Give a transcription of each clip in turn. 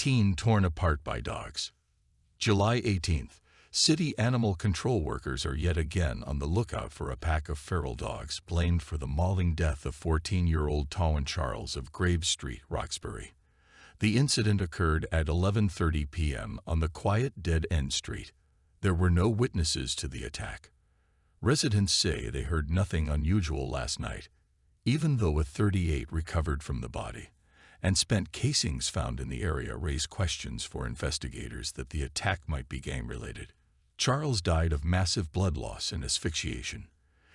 Teen torn apart by dogs. July 18th. City animal control workers are yet again on the lookout for a pack of feral dogs blamed for the mauling death of 14-year-old Tawan Charles of Graves Street, Roxbury. The incident occurred at 11:30 p.m. on the quiet dead-end street. There were no witnesses to the attack. Residents say they heard nothing unusual last night, even though a .38 recovered from the body, and spent casings found in the area raise questions for investigators that the attack might be gang-related. Charles died of massive blood loss and asphyxiation.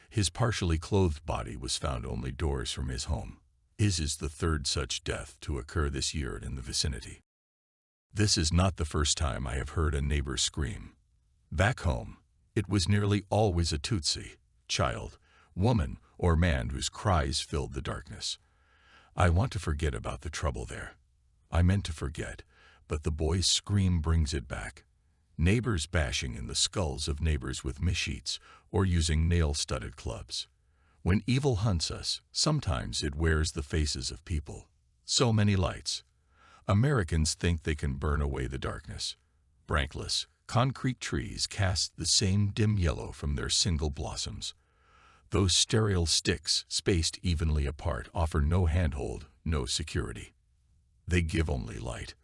His partially clothed body was found only doors from his home. His is the third such death to occur this year in the vicinity. This is not the first time I have heard a neighbor scream. Back home, it was nearly always a Tutsi, child, woman, or man whose cries filled the darkness. I want to forget about the trouble there. I meant to forget, but the boy's scream brings it back. Neighbors bashing in the skulls of neighbors with machetes or using nail-studded clubs. When evil hunts us, sometimes it wears the faces of people. So many lights. Americans think they can burn away the darkness. Brankless, concrete trees cast the same dim yellow from their single blossoms. Those sterile sticks, spaced evenly apart, offer no handhold, no security. They give only light.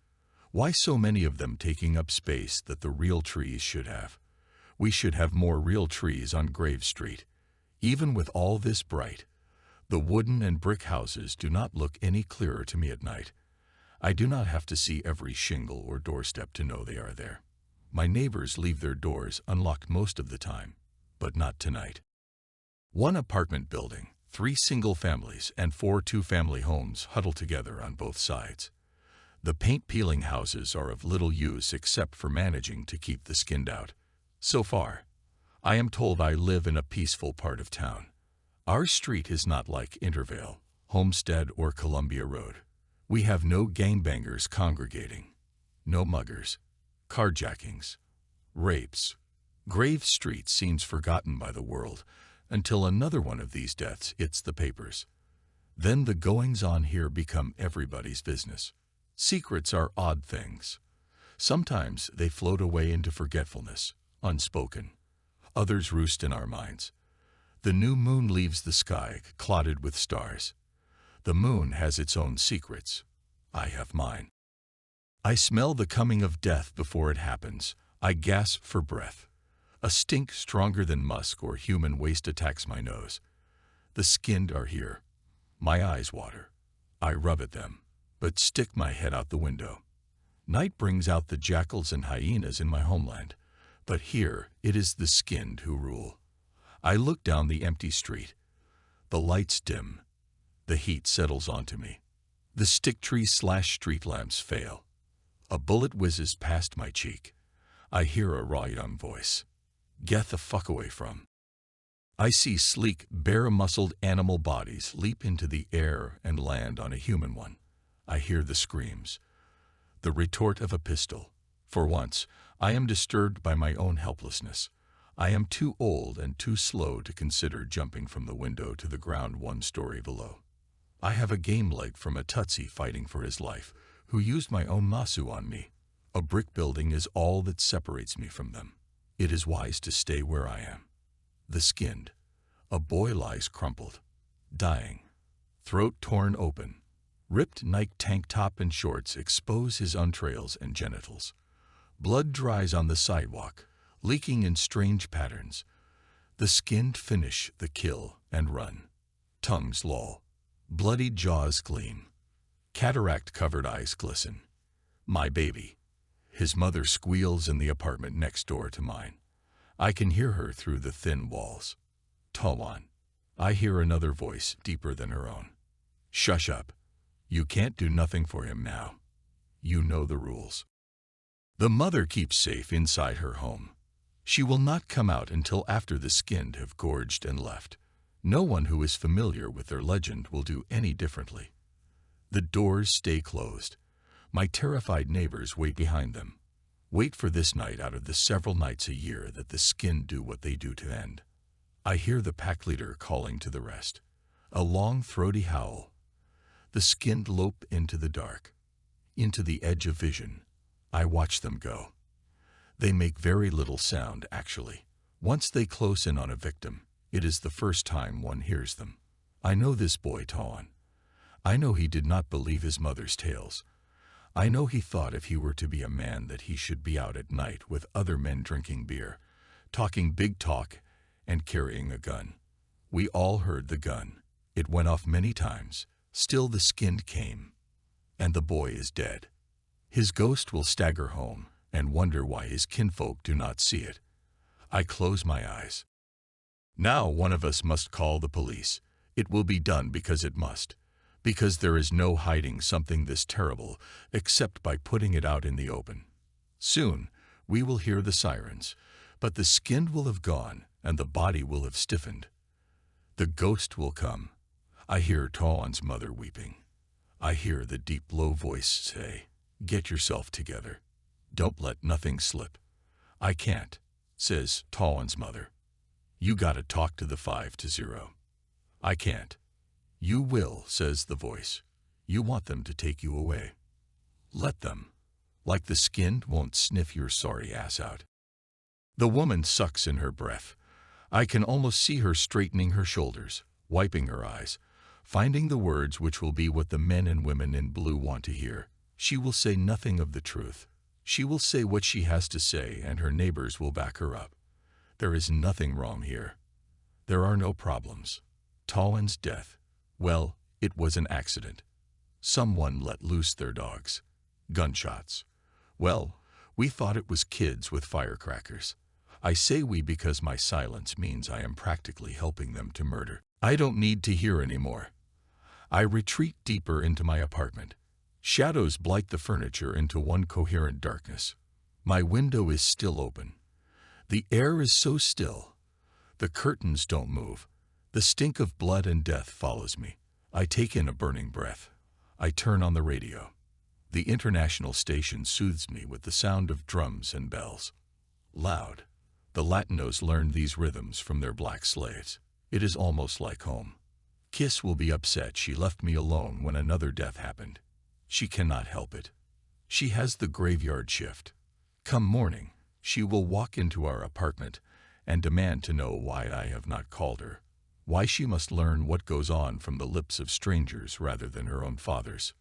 Why so many of them taking up space that the real trees should have? We should have more real trees on Grave Street. Even with all this bright, the wooden and brick houses do not look any clearer to me at night. I do not have to see every shingle or doorstep to know they are there. My neighbors leave their doors unlocked most of the time, but not tonight. One apartment building, 3 single families and 4 two-family homes huddle together on both sides. The paint-peeling houses are of little use except for managing to keep the skinned out. So far, I am told I live in a peaceful part of town. Our street is not like Intervale, Homestead, or Columbia Road. We have no gangbangers congregating, no muggers, carjackings, rapes. Grave Street seems forgotten by the world until another one of these deaths hits the papers. Then the goings-on here become everybody's business. Secrets are odd things. Sometimes they float away into forgetfulness, unspoken. Others roost in our minds. The new moon leaves the sky clotted with stars. The moon has its own secrets. I have mine. I smell the coming of death before it happens. I gasp for breath. A stink stronger than musk or human waste attacks my nose. The skinned are here. My eyes water. I rub at them, but stick my head out the window. Night brings out the jackals and hyenas in my homeland, but here it is the skinned who rule. I look down the empty street. The lights dim. The heat settles onto me. The stick trees / street lamps fail. A bullet whizzes past my cheek. I hear a raw young voice. Get the fuck away from. I see sleek, bare-muscled animal bodies leap into the air and land on a human one. I hear the screams. The retort of a pistol. For once, I am disturbed by my own helplessness. I am too old and too slow to consider jumping from the window to the ground 1 story below. I have a game leg from a Tutsi fighting for his life, who used my own masu on me. A brick building is all that separates me from them. It is wise to stay where I am. The skinned. A boy lies crumpled, dying, throat torn open. Ripped Nike tank top and shorts expose his entrails and genitals. Blood dries on the sidewalk, leaking in strange patterns. The skinned finish the kill and run. Tongues loll. Bloodied jaws gleam. Cataract-covered eyes glisten. My baby. His mother squeals in the apartment next door to mine. I can hear her through the thin walls. Tawan. I hear another voice deeper than her own. Shush up. You can't do nothing for him now. You know the rules. The mother keeps safe inside her home. She will not come out until after the skinned have gorged and left. No one who is familiar with their legend will do any differently. The doors stay closed. My terrified neighbors wait behind them. Wait for this night out of the several nights a year that the skinned do what they do to end. I hear the pack leader calling to the rest. A long, throaty howl. The skinned lope into the dark. into the edge of vision. I watch them go. They make very little sound, actually. Once they close in on a victim, it is the first time one hears them. I know this boy Tawan. I know he did not believe his mother's tales. I know he thought if he were to be a man that he should be out at night with other men drinking beer, talking big talk, and carrying a gun. We all heard the gun. It went off many times. Still the skinned came. And the boy is dead. His ghost will stagger home and wonder why his kinfolk do not see it. I close my eyes. Now one of us must call the police. It will be done because it must. Because there is no hiding something this terrible except by putting it out in the open. Soon we will hear the sirens, but the skin will have gone and the body will have stiffened. The ghost will come. I hear Tawan's mother weeping. I hear the deep low voice say, "Get yourself together. Don't let nothing slip." "I can't," says Tawan's mother. "You gotta talk to the 5 to 0. "I can't." "You will," says the voice. "You want them to take you away. Let them. Like the skinned won't sniff your sorry ass out." The woman sucks in her breath. I can almost see her straightening her shoulders, wiping her eyes, finding the words which will be what the men and women in blue want to hear. She will say nothing of the truth. She will say what she has to say, and her neighbors will back her up. There is nothing wrong here. There are no problems. Tawan's death, well, it was an accident. Someone let loose their dogs. Gunshots. Well, we thought it was kids with firecrackers. I say we because my silence means I am practically helping them to murder. I don't need to hear anymore. I retreat deeper into my apartment. Shadows blight the furniture into one coherent darkness. My window is still open. The air is so still. The curtains don't move. The stink of blood and death follows me. I take in a burning breath. I turn on the radio. The international station soothes me with the sound of drums and bells. Loud. The Latinos learned these rhythms from their black slaves. It is almost like home. Kiss will be upset she left me alone when another death happened. She cannot help it. She has the graveyard shift. Come morning, she will walk into our apartment and demand to know why I have not called her, why she must learn what goes on from the lips of strangers rather than her own father's.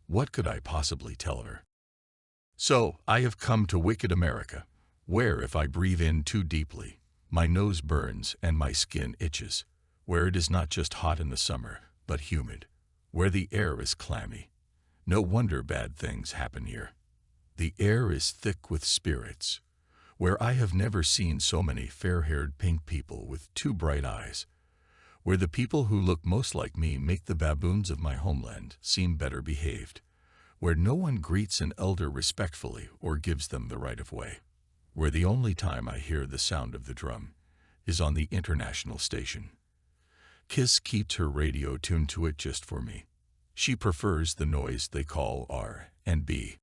What could I possibly tell her? So, I have come to wicked America, where if I breathe in too deeply, my nose burns and my skin itches, where it is not just hot in the summer, but humid, where the air is clammy. No wonder bad things happen here. The air is thick with spirits, where I have never seen so many fair-haired pink people with 2 bright eyes, where the people who look most like me make the baboons of my homeland seem better behaved, where no one greets an elder respectfully or gives them the right of way, where the only time I hear the sound of the drum is on the international station. Kiss keeps her radio tuned to it just for me. She prefers the noise they call R&B.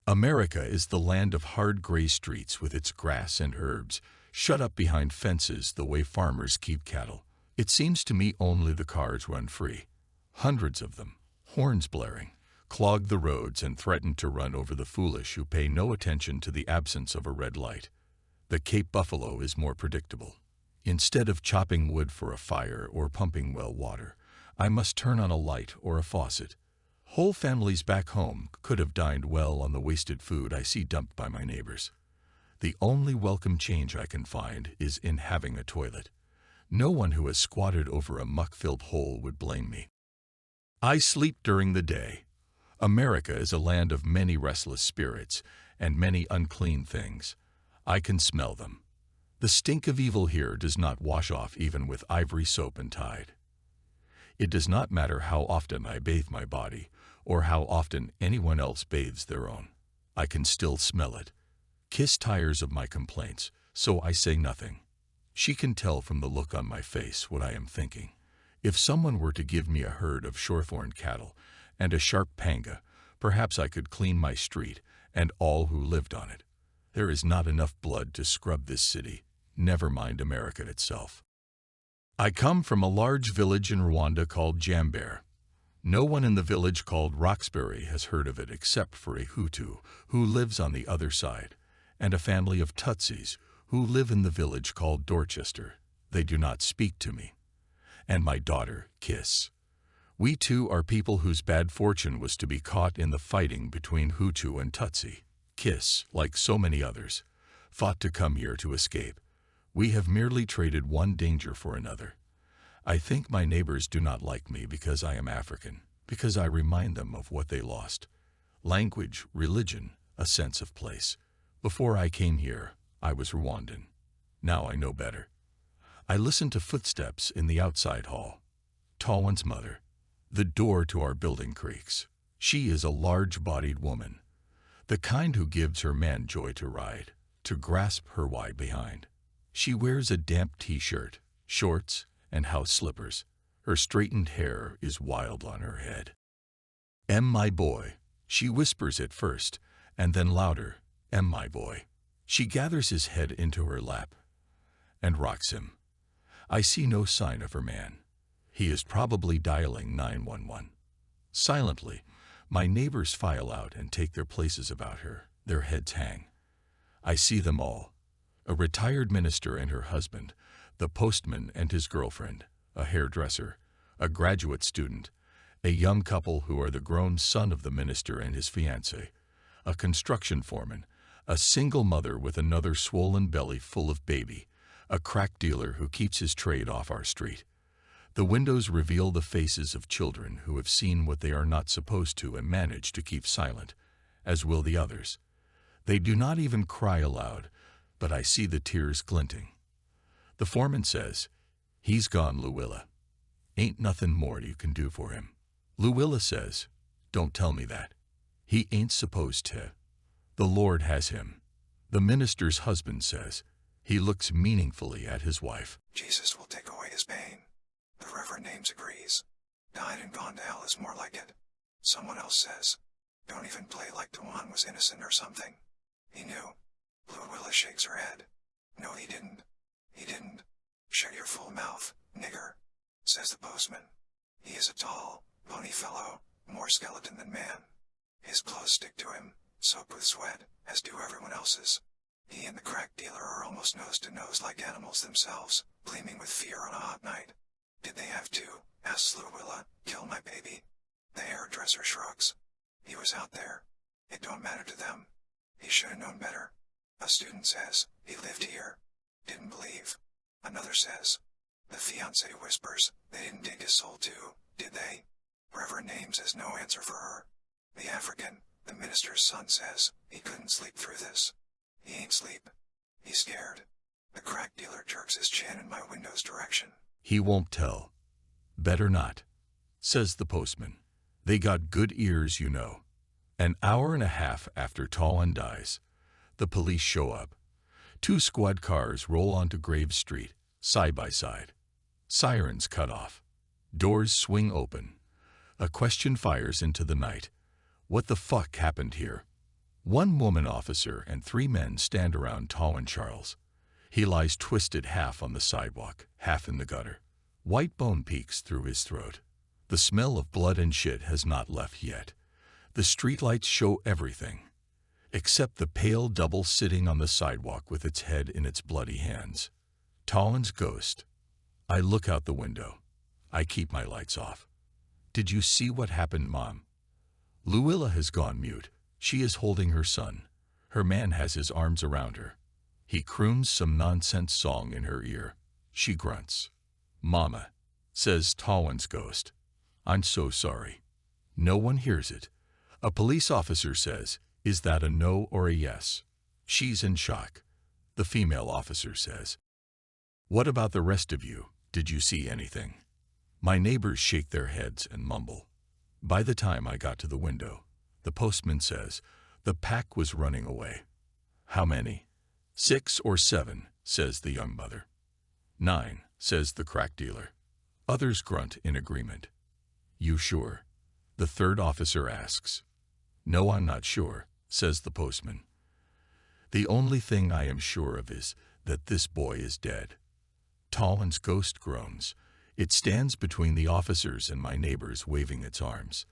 America is the land of hard gray streets with its grass and herbs, shut up behind fences the way farmers keep cattle. It seems to me only the cars run free. Hundreds of them, horns blaring, clog the roads and threaten to run over the foolish who pay no attention to the absence of a red light. The Cape Buffalo is more predictable. Instead of chopping wood for a fire or pumping well water, I must turn on a light or a faucet. Whole families back home could have dined well on the wasted food I see dumped by my neighbors. The only welcome change I can find is in having a toilet. No one who has squatted over a muck-filled hole would blame me. I sleep during the day. America is a land of many restless spirits and many unclean things. I can smell them. The stink of evil here does not wash off even with ivory soap and Tide. It does not matter how often I bathe my body or how often anyone else bathes their own. I can still smell it. Kiss tires of my complaints, so I say nothing. She can tell from the look on my face what I am thinking. If someone were to give me a herd of shorthorn cattle and a sharp panga, perhaps I could clean my street and all who lived on it. There is not enough blood to scrub this city, never mind America itself. I come from a large village in Rwanda called Jambere. No one in the village called Roxbury has heard of it except for a Hutu who lives on the other side, and a family of Tutsis who live in the village called Dorchester. They do not speak to me. And my daughter, Kiss. We two are people whose bad fortune was to be caught in the fighting between Hutu and Tutsi. Kiss, like so many others, fought to come here to escape. We have merely traded one danger for another. I think my neighbors do not like me because I am African, because I remind them of what they lost. Language, religion, a sense of place. Before I came here, I was Rwandan. Now I know better. I listen to footsteps in the outside hall. Talwan's mother. The door to our building creaks. She is a large-bodied woman, the kind who gives her man joy to ride, to grasp her way behind. She wears a damp t-shirt, shorts, and house slippers. Her straightened hair is wild on her head. My boy," she whispers at first, and then louder, my boy." She gathers his head into her lap and rocks him. I see no sign of her man. He is probably dialing 911. Silently, my neighbors file out and take their places about her. Their heads hang. I see them all. A retired minister and her husband, the postman and his girlfriend, a hairdresser, a graduate student, a young couple who are the grown son of the minister and his fiancée, a construction foreman, a single mother with another swollen belly full of baby, a crack dealer who keeps his trade off our street. The windows reveal the faces of children who have seen what they are not supposed to and manage to keep silent, as will the others. They do not even cry aloud, but I see the tears glinting. The foreman says, "He's gone, Luwilla. Ain't nothing more you can do for him." Luwilla says, "Don't tell me that. He ain't supposed to. The Lord has him." The minister's husband says, he looks meaningfully at his wife, "Jesus will take away his pain." The Reverend Names agrees. "Died and gone to hell is more like it." Someone else says, "Don't even play like Tawan was innocent or something. He knew." Luwilla shakes her head. "No, he didn't. He didn't." "Shut your full mouth, nigger," says the postman. He is a tall, bony fellow, more skeleton than man. His clothes stick to him, soaked with sweat, as do everyone else's. He and the crack dealer are almost nose to nose like animals themselves, gleaming with fear on a hot night. "Did they have to," asks Luwilla, "kill my baby?" The hairdresser shrugs. "He was out there. It don't matter to them. He should have known better." A student says, "He lived here. Didn't believe." Another says, the fiancé whispers, "They didn't dig his soul too, did they?" Reverend Names has no answer for her. The African, the minister's son, says, "He couldn't sleep through this." "He ain't sleep. He's scared." The crack dealer jerks his chin in my window's direction. "He won't tell. Better not," says the postman. "They got good ears, you know." An hour and a half after Tawan dies, the police show up. 2 squad cars roll onto Graves Street, side by side. Sirens cut off. Doors swing open. A question fires into the night. What the fuck happened here? 1 woman officer and 3 men stand around Tawan Charles. He lies twisted half on the sidewalk, half in the gutter. White bone peeks through his throat. The smell of blood and shit has not left yet. The streetlights show everything, except the pale double sitting on the sidewalk with its head in its bloody hands. Talwan's ghost. I look out the window. I keep my lights off. "Did you see what happened, Mom?" Luwilla has gone mute. She is holding her son. Her man has his arms around her. He croons some nonsense song in her ear. She grunts. "Mama," says Talwan's ghost. "I'm so sorry." No one hears it. A police officer says, "Is that a no or a yes?" She's in shock. The female officer says, "What about the rest of you? Did you see anything?" My neighbors shake their heads and mumble. By the time I got to the window, the postman says, "The pack was running away." "How many?" "6 or 7, says the young mother. 9, says the crack dealer. Others grunt in agreement. "You sure?" the 3rd officer asks. "No, I'm not sure," says the postman. "The only thing I am sure of is that this boy is dead." Talwan's ghost groans. It stands between the officers and my neighbors, waving its arms.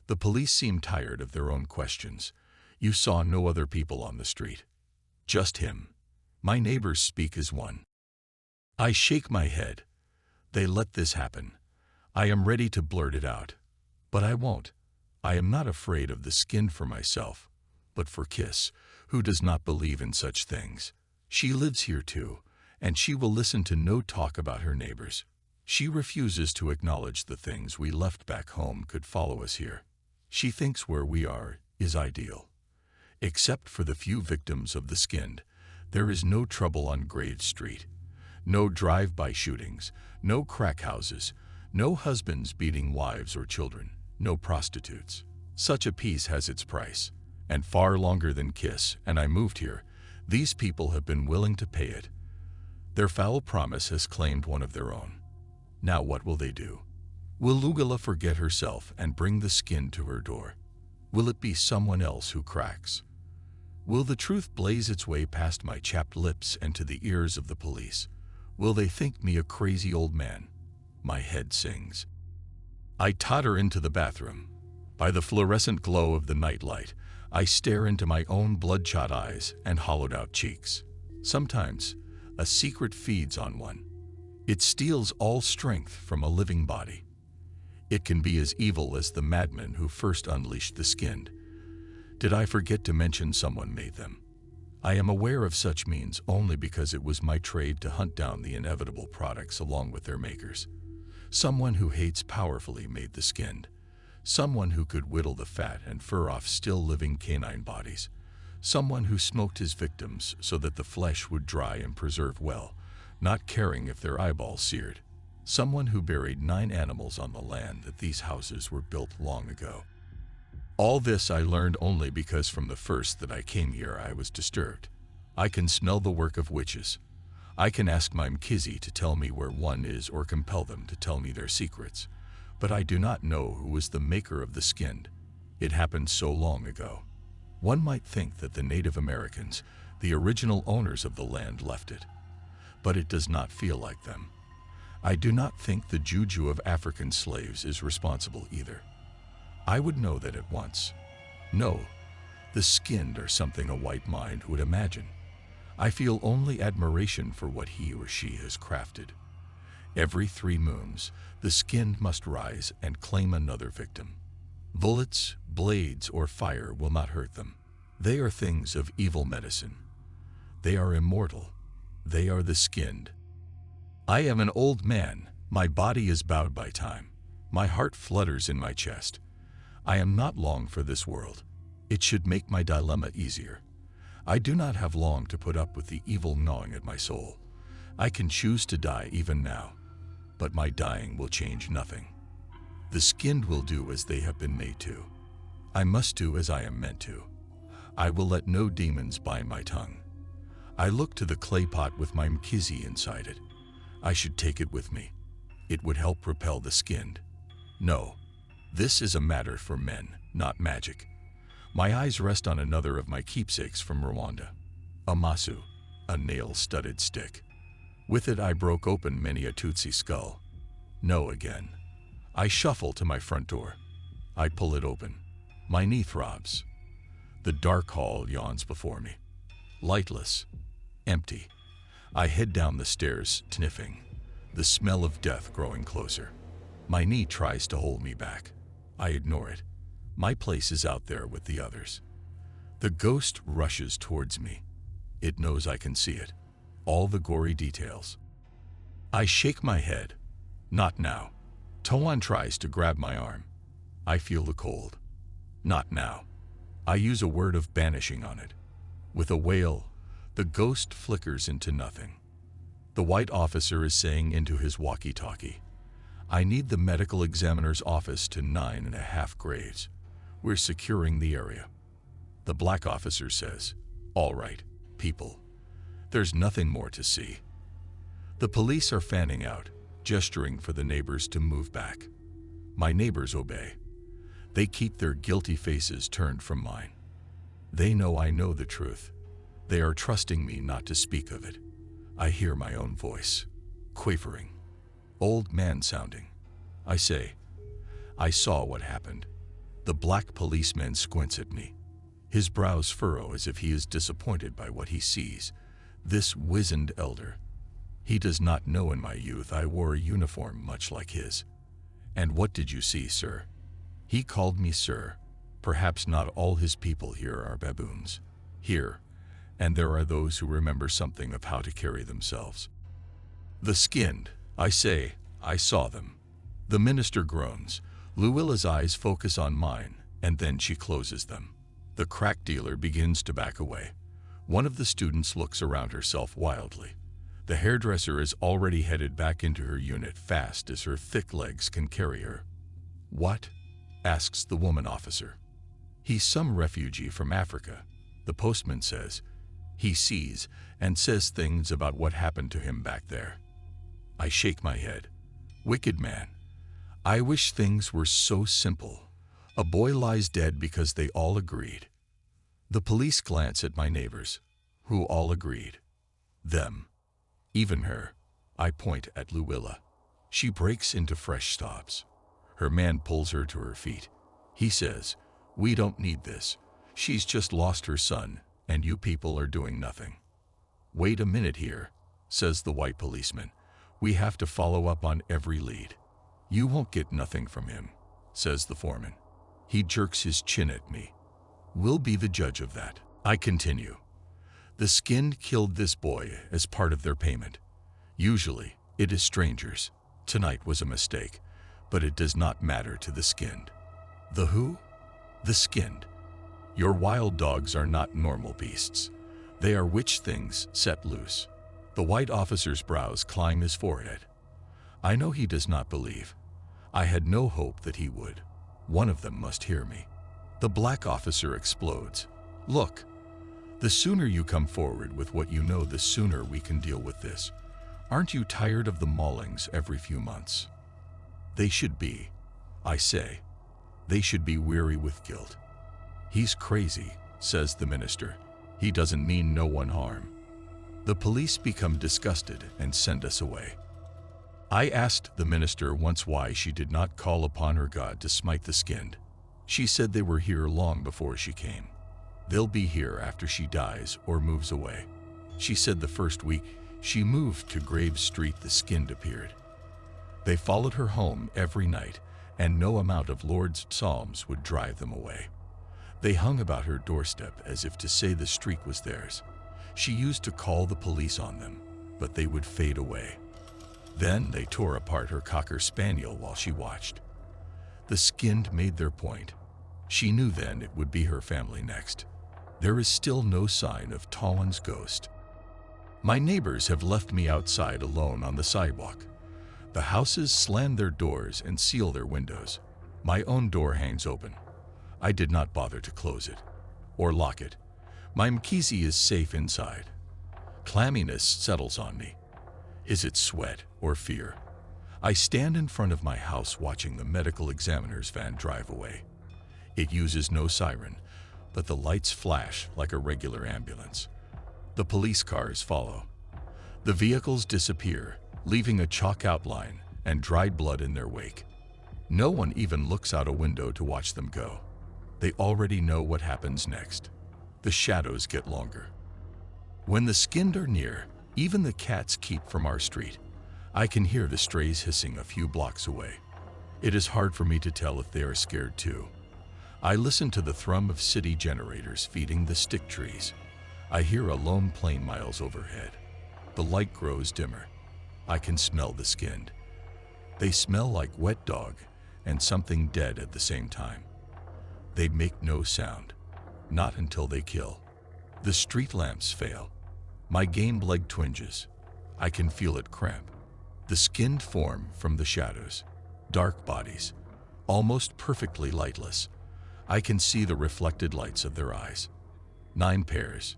The police seem tired of their own questions. You saw no other people on the street. Just him. My neighbors speak as one. I shake my head. They let this happen. I am ready to blurt it out. But I won't. I am not afraid of the skin for myself, but for Kiss, who does not believe in such things. She lives here too, and she will listen to no talk about her neighbors. She refuses to acknowledge the things we left back home could follow us here. She thinks where we are is ideal. Except for the few victims of the skinned, there is no trouble on Grade Street. No drive-by shootings, no crack houses, no husbands beating wives or children, no prostitutes. Such a peace has its price, and far longer than Kiss and I moved here, these people have been willing to pay it. Their foul promise has claimed one of their own. Now what will they do? Will Lugala forget herself and bring the skin to her door? Will it be someone else who cracks? Will the truth blaze its way past my chapped lips and to the ears of the police? Will they think me a crazy old man? My head sings. I totter into the bathroom. By the fluorescent glow of the nightlight, I stare into my own bloodshot eyes and hollowed-out cheeks. Sometimes, a secret feeds on one. It steals all strength from a living body. It can be as evil as the madman who first unleashed the skinned. Did I forget to mention someone made them? I am aware of such means only because it was my trade to hunt down the inevitable products along with their makers. Someone who hates powerfully made the skinned. Someone who could whittle the fat and fur off still living canine bodies. Someone who smoked his victims so that the flesh would dry and preserve well, not caring if their eyeballs seared. Someone who buried 9 animals on the land that these houses were built long ago. All this I learned only because from the first that I came here I was disturbed. I can smell the work of witches. I can ask my Mkizzy to tell me where one is or compel them to tell me their secrets. But I do not know who was the maker of the skinned. It happened so long ago. One might think that the Native Americans, the original owners of the land, left it. But it does not feel like them. I do not think the juju of African slaves is responsible either. I would know that at once. No, the skinned are something a white mind would imagine. I feel only admiration for what he or she has crafted. Every 3 moons, the skinned must rise and claim another victim. Bullets, blades, or fire will not hurt them. They are things of evil medicine. They are immortal. They are the skinned. I am an old man. My body is bowed by time. My heart flutters in my chest. I am not long for this world. It should make my dilemma easier. I do not have long to put up with the evil gnawing at my soul. I can choose to die even now, but my dying will change nothing. The skinned will do as they have been made to. I must do as I am meant to. I will let no demons bind my tongue. I look to the clay pot with my Mkizzy inside it. I should take it with me. It would help repel the skinned. No, this is a matter for men, not magic. My eyes rest on another of my keepsakes from Rwanda. A masu, a nail-studded stick. With it I broke open many a Tutsi skull. No again. I shuffle to my front door. I pull it open. My knee throbs. The dark hall yawns before me. Lightless. Empty. I head down the stairs, sniffing. The smell of death growing closer. My knee tries to hold me back. I ignore it. My place is out there with the others. The ghost rushes towards me. It knows I can see it. All the gory details. I shake my head. Not now. Toan tries to grab my arm. I feel the cold. Not now. I use a word of banishing on it. With a wail, the ghost flickers into nothing. The white officer is saying into his walkie-talkie, "I need the medical examiner's office to 9.5 grades. We're securing the area." The black officer says, "All right, people. There's nothing more to see." The police are fanning out, gesturing for the neighbors to move back. My neighbors obey. They keep their guilty faces turned from mine. They know I know the truth. They are trusting me not to speak of it. I hear my own voice, quavering. Old man sounding. I say, I saw what happened. The black policeman squints at me. His brows furrow as if he is disappointed by what he sees. This wizened elder. He does not know in my youth I wore a uniform much like his. And what did you see, sir? He called me sir. Perhaps not all his people here are baboons. Here, and there are those who remember something of how to carry themselves. The skinned, I say, I saw them. The minister groans. Luilla's eyes focus on mine, and then she closes them. The crack dealer begins to back away. One of the students looks around herself wildly. The hairdresser is already headed back into her unit fast as her thick legs can carry her. What? Asks the woman officer. He's some refugee from Africa, the postman says. He sees and says things about what happened to him back there. I shake my head. Wicked man. I wish things were so simple. A boy lies dead because they all agreed. The police glance at my neighbors, who all agreed. Them. Even her. I point at Luilla. She breaks into fresh stops. Her man pulls her to her feet. He says, "We don't need this. She's just lost her son, and you people are doing nothing." "Wait a minute here," says the white policeman. "We have to follow up on every lead." "You won't get nothing from him," says the foreman. He jerks his chin at me. "We'll be the judge of that." I continue. The skinned killed this boy as part of their payment. Usually, it is strangers. Tonight was a mistake, but it does not matter to the skinned. The who? The skinned. Your wild dogs are not normal beasts. They are witch things set loose. The white officer's brows climb his forehead. I know he does not believe. I had no hope that he would. One of them must hear me. The black officer explodes. "Look, the sooner you come forward with what you know, the sooner we can deal with this. Aren't you tired of the maulings every few months?" "They should be," I say. "They should be weary with guilt." "He's crazy," says the minister. "He doesn't mean no one harm." The police become disgusted and send us away. I asked the minister once why she did not call upon her God to smite the skinned. She said they were here long before she came. They'll be here after she dies or moves away. She said the first week she moved to Grave Street, the skinned appeared. They followed her home every night, and no amount of Lord's psalms would drive them away. They hung about her doorstep as if to say the street was theirs. She used to call the police on them, but they would fade away. Then they tore apart her cocker spaniel while she watched. The skinned made their point. She knew then it would be her family next. There is still no sign of Tollin's ghost. My neighbors have left me outside alone on the sidewalk. The houses slam their doors and seal their windows. My own door hangs open. I did not bother to close it or lock it. My Mkizi is safe inside. Clamminess settles on me. Is it sweat or fear? I stand in front of my house watching the medical examiner's van drive away. It uses no siren, but the lights flash like a regular ambulance. The police cars follow. The vehicles disappear, leaving a chalk outline and dried blood in their wake. No one even looks out a window to watch them go. They already know what happens next. The shadows get longer. When the skinned are near, even the cats keep from our street. I can hear the strays hissing a few blocks away. It is hard for me to tell if they are scared too. I listen to the thrum of city generators feeding the stick trees. I hear a lone plane miles overhead. The light grows dimmer. I can smell the skinned. They smell like wet dog and something dead at the same time. They make no sound, not until they kill. The street lamps fail. My game leg twinges. I can feel it cramp. The skinned form from the shadows. Dark bodies, almost perfectly lightless. I can see the reflected lights of their eyes. 9 pairs.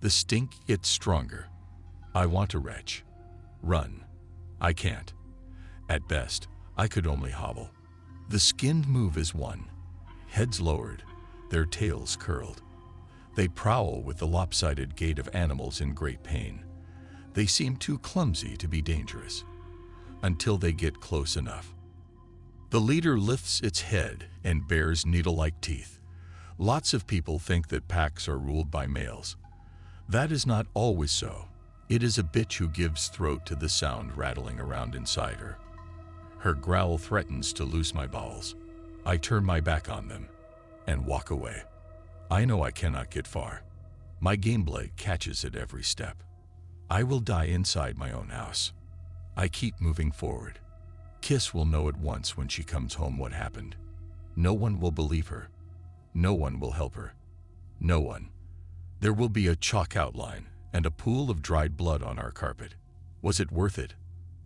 The stink gets stronger. I want to retch. Run. I can't. At best, I could only hobble. The skinned move as one. Heads lowered, their tails curled. They prowl with the lopsided gait of animals in great pain. They seem too clumsy to be dangerous. until they get close enough. The leader lifts its head and bares needle-like teeth. Lots of people think that packs are ruled by males. That is not always so. It is a bitch who gives throat to the sound rattling around inside her. Her growl threatens to loose my bowels. I turn my back on them and walk away. I know I cannot get far. My game blade catches at every step. I will die inside my own house. I keep moving forward. Kiss will know at once when she comes home what happened. No one will believe her. No one will help her. No one. There will be a chalk outline and a pool of dried blood on our carpet. Was it worth it?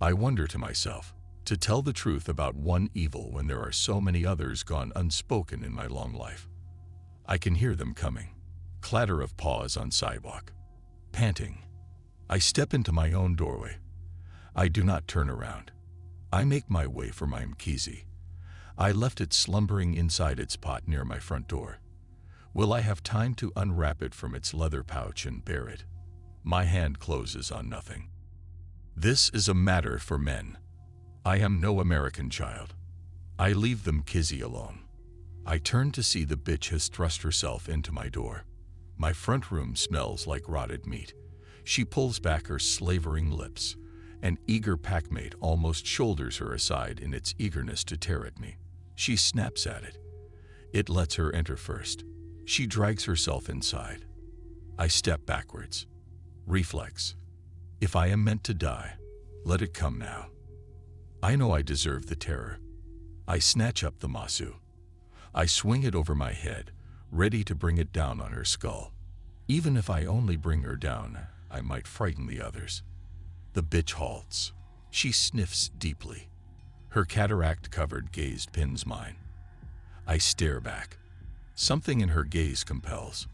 I wonder to myself, to tell the truth about one evil when there are so many others gone unspoken in my long life. I can hear them coming. Clatter of paws on sidewalk. Panting. I step into my own doorway. I do not turn around. I make my way for my mkizi. I left it slumbering inside its pot near my front door. Will I have time to unwrap it from its leather pouch and bear it? My hand closes on nothing. This is a matter for men. I am no American child. I leave them kizzy alone. I turn to see the bitch has thrust herself into my door. My front room smells like rotted meat. She pulls back her slavering lips. An eager packmate almost shoulders her aside in its eagerness to tear at me. She snaps at it. It lets her enter first. She drags herself inside. I step backwards. Reflex. If I am meant to die, let it come now. I know I deserve the terror. I snatch up the masu. I swing it over my head, ready to bring it down on her skull. Even if I only bring her down, I might frighten the others. The bitch halts. She sniffs deeply. Her cataract-covered gaze pins mine. I stare back. Something in her gaze compels.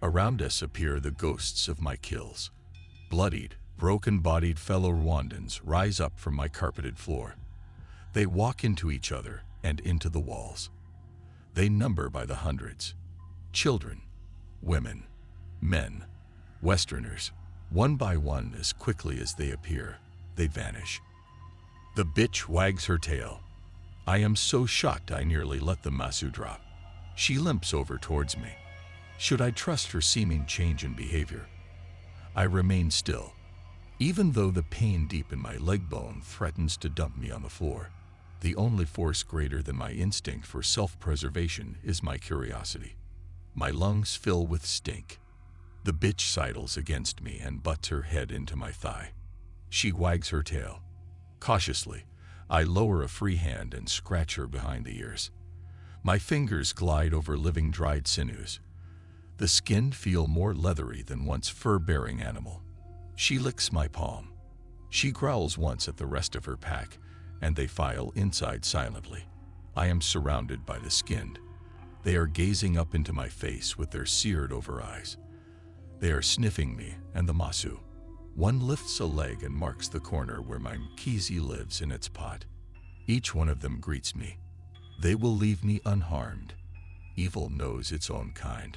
Around us appear the ghosts of my kills. Bloodied, broken-bodied fellow Rwandans rise up from my carpeted floor. They walk into each other and into the walls. They number by the hundreds. Children, women, men, Westerners. One by one, as quickly as they appear, they vanish. The bitch wags her tail. I am so shocked I nearly let the masu drop. She limps over towards me. Should I trust her seeming change in behavior? I remain still, even though the pain deep in my leg bone threatens to dump me on the floor. The only force greater than my instinct for self-preservation is my curiosity. My lungs fill with stink. The bitch sidles against me and butts her head into my thigh. She wags her tail. Cautiously, I lower a free hand and scratch her behind the ears. My fingers glide over living dried sinews. The skin feel more leathery than once fur-bearing animal. She licks my palm. She growls once at the rest of her pack, and they file inside silently. I am surrounded by the skinned. They are gazing up into my face with their seared-over eyes. They are sniffing me and the masu. One lifts a leg and marks the corner where my mkizi lives in its pot. Each one of them greets me. They will leave me unharmed. Evil knows its own kind.